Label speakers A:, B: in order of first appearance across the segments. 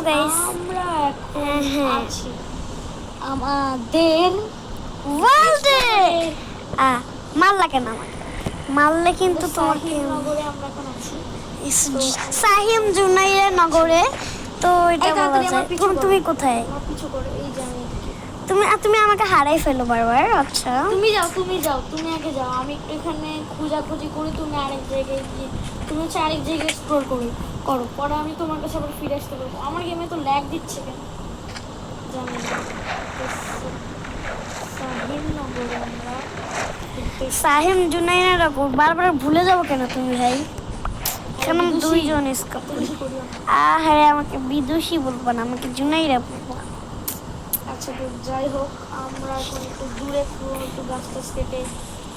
A: Guys
B: আমরা এখন
A: হ্যাঁ।
B: আছি আমাদের
A: ওয়ার্ল্ডে মারলা কেন আমাকে? মারলে কিন্তু তোমাকে
B: নগরে আমরা এখন আছি।
A: সাহিম জুনাইয়ের নগরে। তো এটা
B: এই
A: বলা
B: তাড়াতাড়ি
A: যায়।
B: আমার পিছু করো।
A: তুমি কোথায়?
B: আমার পিছু করো, এই যে আমি এদিকে।
A: তুমি আমাকে হারাই ফেলো বারবার। আচ্ছা
B: তুমি যাও, তুমি আগে যাও, আমি একটু এখানে খোঁজাখুঁজি করি, তুমি আরেক জায়গায় গিয়ে তুমি হচ্ছে আরেক জায়গায় এক্সপ্লোর করো, পরে আমি তোমার কাছে আবার ফিরে আসতে পারবো। আমার গেমে তো ল্যাগ দিচ্ছে কেন জানি না। সাহিম নগরে আমরা
A: সাহিম জুনাইয়ের নগর বারবার ভুলে যাবো কেন তুমি ভাই? কেন দুইজন স্কাপ করি?
B: করিও না।
A: হ্যাঁ আমাকে বিদুষী বলবো না, আমাকে জুনাইরা বলবো।
B: আচ্ছা তো যাই হোক, আমরা এখন একটু দূরে একটু গাছ টাছ কেটে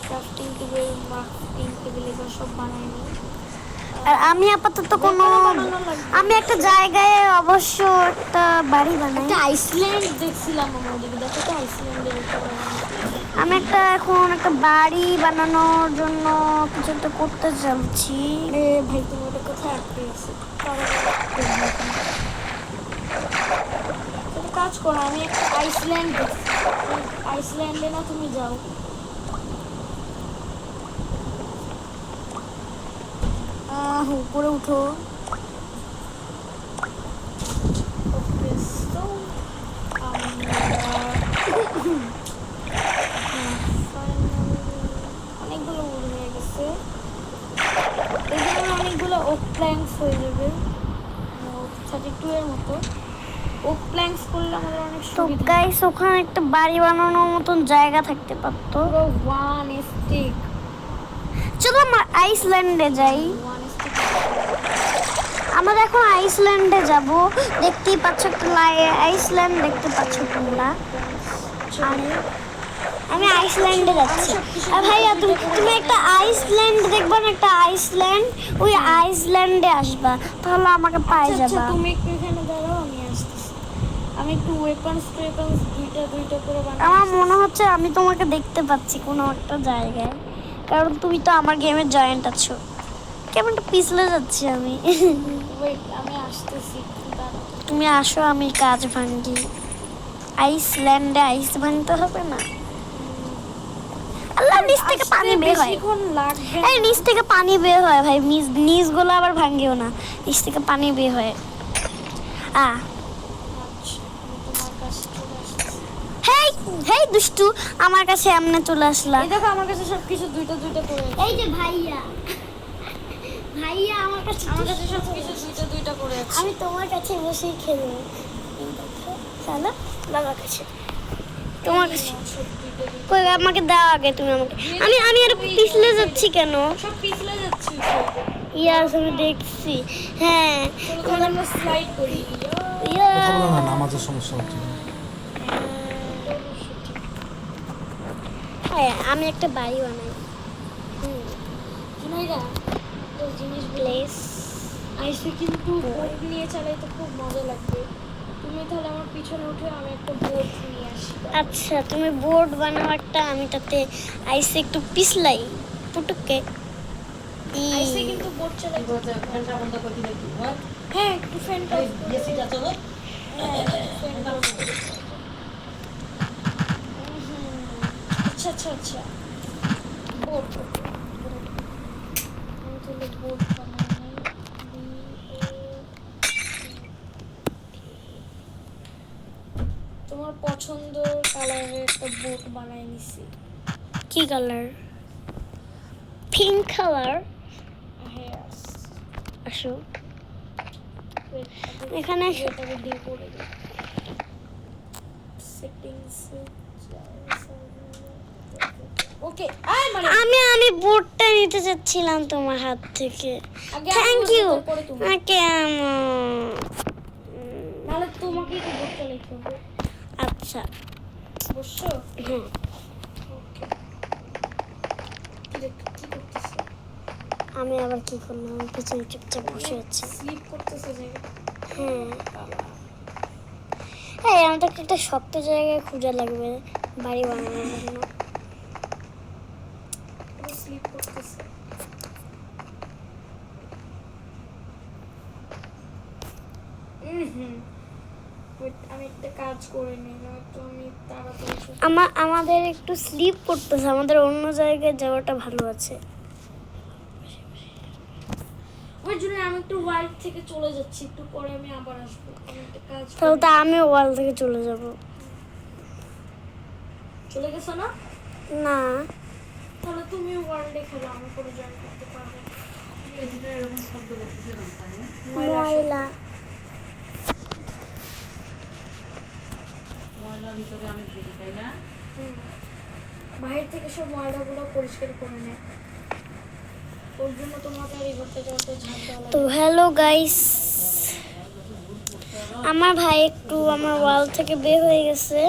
B: ক্রাফটিং টেবিল মাফটিং টেবিল এগুলো সব বানাই নিই।
A: আর আমি আপাতত কোনো আমি একটা জায়গায় অবশ্য একটা বাড়ি বানাই।
B: একটা আইসল্যান্ড দেখছিলাম আমরা ওদিকে, দেখো তো আইসল্যান্ডের
A: আমি এখন একটা বাড়ি বানানোর জন্য কিছু একটা করতে চাচ্ছি।
B: ভাই তুমি ওটা কোথায় আটকে গেছে? কাজ করো, আমি একটা আইসল্যান্ড দেখছি, আইসল্যান্ডে না তুমি যাও। উপরে উঠো। ওকে সো অনেকগুলো উড হয়ে গেছে, এই জন্য অনেকগুলো ওক প্ল্যাঙ্কস হয়ে যাবে 32 এর মতো। ওক প্ল্যাঙ্কস করলে আমাদের অনেক
A: তো
B: সুবিধা।
A: গাইস ওখানে একটা বাড়ি বানানোর মতন জায়গা থাকতে পারতো।
B: পুরো ওয়ান স্টিক,
A: চলো আমরা আইসল্যান্ডে যাই।
B: One stick.
A: আমরা এখন আইসল্যান্ডে যাব। দেখতেই পাচ্ছ একটা আইসল্যান্ড দেখতে পাচ্ছ তোমরা। আমি আইসল্যান্ডে যাচ্ছি। আর ভাইয়া তুমি একটা আইসল্যান্ড দেখবা না, একটা আইসল্যান্ড, ওই আইসল্যান্ডে আসবা, তাহলে আমাকে পাই যাবা।
B: তুমি একটু এখানে দাঁড়াও, আমি আসতেছি। আমি একটু ওয়েপন্স দুইটা করে বানাই।
A: আমার মনে হচ্ছে আমি তোমাকে দেখতে পাচ্ছি কোনো একটা জায়গায়, কারণ তুমি তো আমার গেমের জয়েন্ট আছো। কেমন একটা পিছলে যাচ্ছি আমি।
B: ওয়েট, আমি আসতেছি, দাঁড়াও।
A: তুমি আসো, আমি কাজ ভাঙ্গি। আইসল্যান্ডে আইস ভাঙতে হবে না। আল্লাহ, নিচ থেকে পানি বের হয়।
B: বেশিক্ষণ লাগবে
A: এই নিচ থেকে পানি বের হয় ভাই, নিচ গুলো আবার ভাঙ্গিও না, নিচ থেকে পানি বের হয়।
B: আচ্ছা, আমি তোমার কাছে চলে আসতেছি।
A: হেই হেই দুষ্টু, আমার কাছে এমনে চলে আসলা।
B: এই দেখো আমার কাছে সবকিছু দুইটা করে আছে।
A: এই যে ভাইয়া আমার কাছে
B: সবকিছু দুইটা করে আছে।
A: আমি তোমার কাছে বসেই খেলবো। চলো বাবার কাছে, তোমার কাছে কই, আমাকে দাও আগে তুমি আমাকে। আমি আর পিছলে যাচ্ছি কেন?
B: সব পিছলে যাচ্ছি।
A: ইয়াস আমি দেখছি। হ্যাঁ
B: চলো আমরা স্লাইড করি।
C: কথা বলো না, নামাজের সমস্যা হচ্ছে।
A: হ্যাঁ আমি একটা বাড়ি বানাই।
B: জুনাইরা, তো জিনিস
A: প্লেস
B: আইসে কিন্তু বোট নিয়ে চালাইতে খুব মজা লাগবে। তুমি তাহলে আমার পিছনে উঠে, আমি একটা বোট নিয়ে আসি।
A: আচ্ছা তুমি বোর্ড বানাও একটা, আমি তাতে আইসে একটু পিছলাই পুটুকে।
B: আইসে কিন্তু বোট চালাই। হ্যাঁ একটু ফ্যানটা আচ্ছা বোট, আমি তাহলে বোট বানাই। তোমার পছন্দের কালারের একটা বোট বানাই নিছি।
A: কি কালার? Pink colour.
B: হ্যাঁ
A: আসো এখানে।
B: এটাকে ডিল করে দিই। Settings okay.
A: আমি বোর্ডটা নিতে চাচ্ছিলাম তোমার হাত থেকে। Thank you.
B: নাহলে তোমাকে কি বোট চালাইতে হবে।
A: আচ্ছা
B: বুঝছো?
A: হ্যাঁ।
B: ওকে, কি করতেছ?
A: আমি আবার কি করলাম? পিছনে চুপচাপ বসে আছি।
B: স্লিপ করতেছ যে?
A: হ্যাঁ হ্যাঁ, আমাদেরকে একটা শক্ত জায়গায় খুঁজে লাগবে বাড়ি বানানোর জন্য।
B: স্লিপ করতেছ। Wait, আমি একটা কাজ করে নিই না তো আমি তাড়াতাড়ি
A: আমাদের একটু স্লিপ করতেছে, আমাদের অন্য জায়গায় যাওয়াটা ভালো আছে।
B: ওই জন্য আমি একটু ওয়ার্ল্ড থেকে চলে যাচ্ছি, একটু পরে আমি আবার আসবো। আমি একটা কাজ
A: তাহলে তো আমি ওয়াল থেকে চলে যাব।
B: চলে গেছো না?
A: না,
B: তাহলে তুমি ওয়ার্ল্ডে খেলো, আমি করে জয়েন করতে পারবো।
A: ময়লা
B: বাইরে থেকে সব ময়লাগুলো পরিষ্কার করে নেয়, ওর জন্য তোমাকে আর এই ঘরটা যাওয়াতে ঝাঁপ দেওয়া
A: তো
B: লাগে।
A: হ্যালো গাইস, আমার ভাই একটু আমার ওয়াল থেকে বের হয়ে গেছে,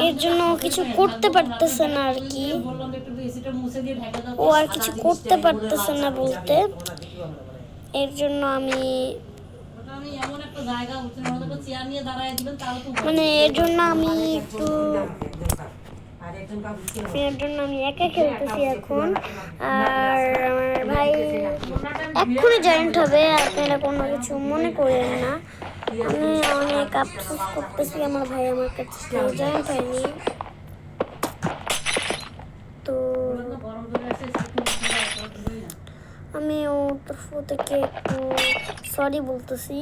A: এর জন্য ও কিছু করতে পারতেছে না আর কি। ও আর কিছু করতে পারতেছে না বলতে, এর জন্য আমি মানে এর জন্য আমি একা খেলতেছি এখন। আর আমার ভাই এক্ষুনি জয়েন্ট হবে, আপনারা কোনো কিছু মনে করেন না। আমি অনেক আফসোস করতেছি, আমার ভাই আমার কাছে জয়েন্ট হয়নি। তো আমি ওর তরফ থেকে একটু সরি বলতেছি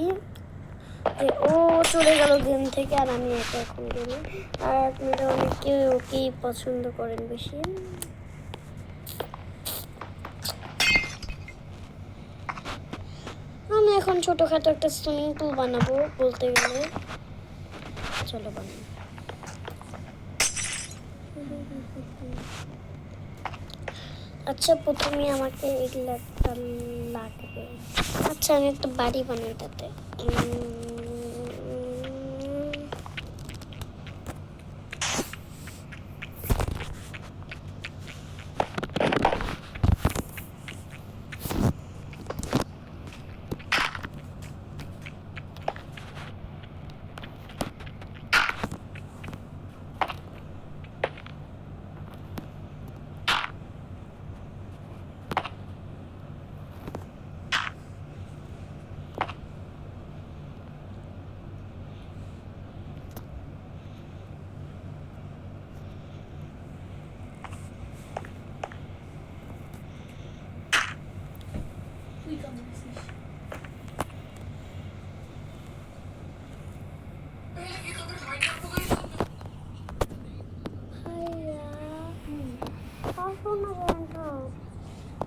A: যে ও চলে গেল গেম থেকে আর আমি একা এখন গেলে। আর আপনারা অনেকে ওকেই পছন্দ করেন বেশি। আমি এখন ছোটখাটো একটা সুইমিং পুল বানাবো বলতে গেলে, চলো বানাই। আচ্ছা, প্রথমে আমাকে এগুলো একটা লাগবে। আচ্ছা, আমি একটা বাড়ি বানাই তাতে।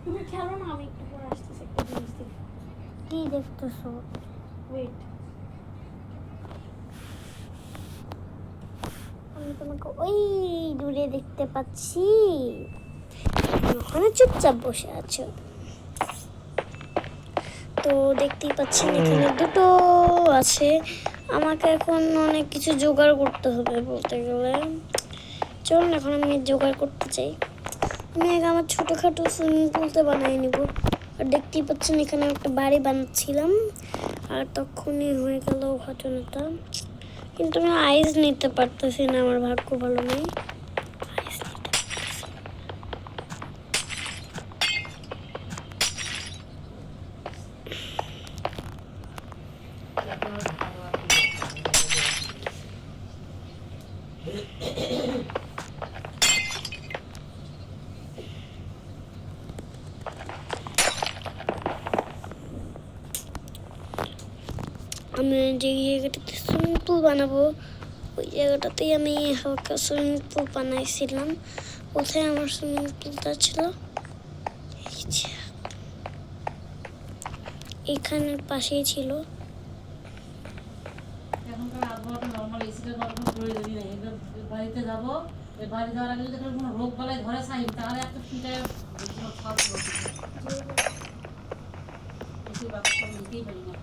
B: তুমি খেলো না, আমি একটু পরে আসতেছি, একটা জিনিস দেখি।
A: কি দেখতেছো?
B: ওয়েট,
A: আমি তোমাকে ওই দূরে দেখতে পাচ্ছি, ওখানে চুপচাপ বসে আছো। তো দেখতেই পাচ্ছেন এখানে দুটো আছে। আমাকে এখন অনেক কিছু জোগাড় করতে হবে বলতে গেলে। চলুন এখন আমি জোগাড় করতে চাই। আমি আগে আমার ছোটোখাটো সুইমিং পুলতে বানিয়ে নিব। আর দেখতেই পাচ্ছেন এখানে একটা বাড়ি বানাচ্ছিলাম, আর তখনই হয়ে গেল ঘটনাটা। কিন্তু আমি আইস নিতে পারতেছি না, আমার ভাগ্য ভালো নেই। আইস নিতে পারতেছি না। আমি যে জায়গাটাতে সুইমিং পুল বানাবো ওই জায়গাটাতেই আমি হালকা সুইমিং পুল বানাইছিলাম। কোথায় আমার সুইমিং পুলটা ছিল? এই যে, এখানের পাশেই ছিল।
D: এখনকার আবহাওয়াটা নর্মাল, এসিটা নর্মাল প্রয়োজনই নেই। এবার বাড়িতে যাবো, বাড়ি যাওয়ার আগে যদি কোনো রোগ বালাই ধরে সাইন, তাহলে একটা ফিটায় সব এসির ব্যাপারটা নিতেই পারি না।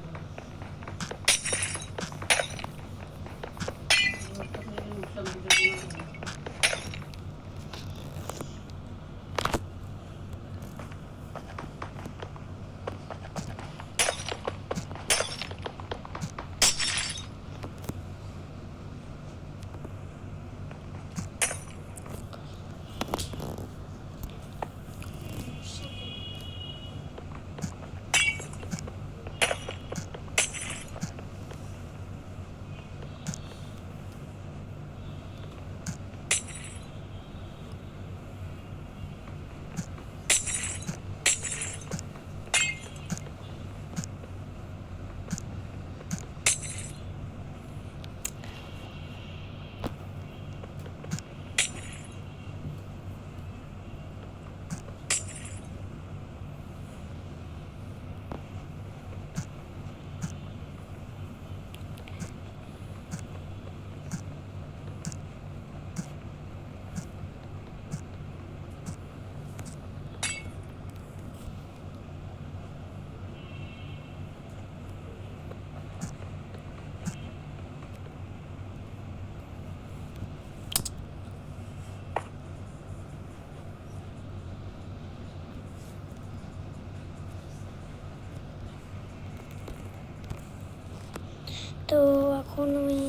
A: তো এখন আমি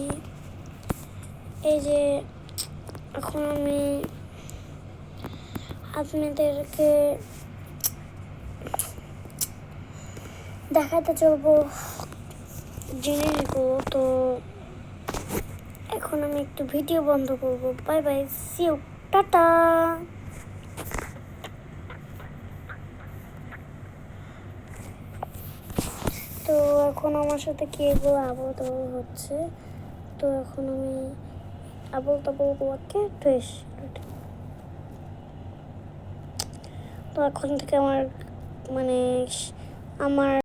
A: এই যে এখন আমি আপনাদেরকে দেখাতে চলবো জিনিসগুলো। তো এখন আমি একটু ভিডিও বন্ধ করবো। বাই বাই, সি ইউ, টাটা। তো এখন আমার সাথে কি এগুলো আবল তাবল হচ্ছে। তো এখন আমি আবল তাবলগুলোকে ড্রেস, তো এখন থেকে আমার মানে আমার